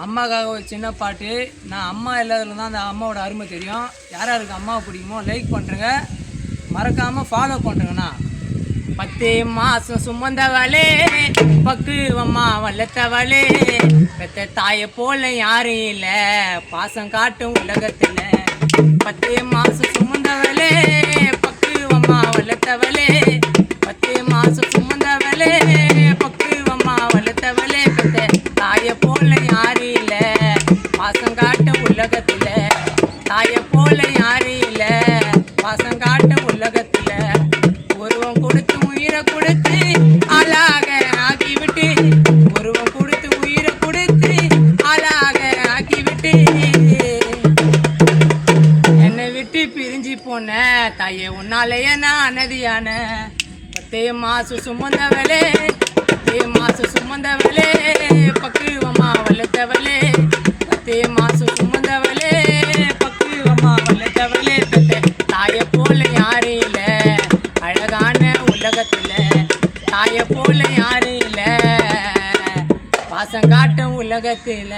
அம்மாக்காக ஒரு சின்ன பாட்டு. நான் அம்மா இல்லாததுல தான் அந்த அம்மாவோட அருமை தெரியும். யார் யாருக்கு அம்மாவை பிடிக்குமோ லைக் பண்ணுறங்க, மறக்காமல் ஃபாலோ பண்ணுறங்கண்ணா. 10 மாதம் சுமந்தவளே, பக்குவம்மா வளர்த்தவளே, பெத்த தாயை போல யாரும் இல்லை, பாசம் காட்டும் உலகத்தில். 10 மாதம் சுமந்தவளே, பக்குவம்மா வளர்த்தவளே, 10 மாதம் சுமந்தவளே, பக்குவம்மா வளர்த்தவளே, பெத்த தாயை போல யாரும் இல்லை, பாசம் காட்டும் உலகத்தில். தாயை போல யாரும் இல்லை, பாசம் காட்டும் உலகத்தில். ஒருவன் கொடுத்து உயிரை கொடுத்து ஆளாக ஆக்கிவிட்டு, ஒருவன் கொடுத்து உயிரை கொடுத்து ஆளாக ஆக்கிவிட்டு, என்னை விட்டு பிரிஞ்சு போன தாயே உன்னாலேயே நான் அனதியான. 10 மாதம் சுமந்தவளே, 10 மாதம் சுமந்தவளே, பக்குவம்மா வளர்த்தவளே, 10 மாதம் சுமந்தவளே, பக்குவம்மா வளர்த்தவளே, பெத்த தாயை போல யாரும் இல்லை, அழகான உலகத்தில். தாயை போல யாரும் இல்லை, பாசம் காட்டும் உலகத்தில்.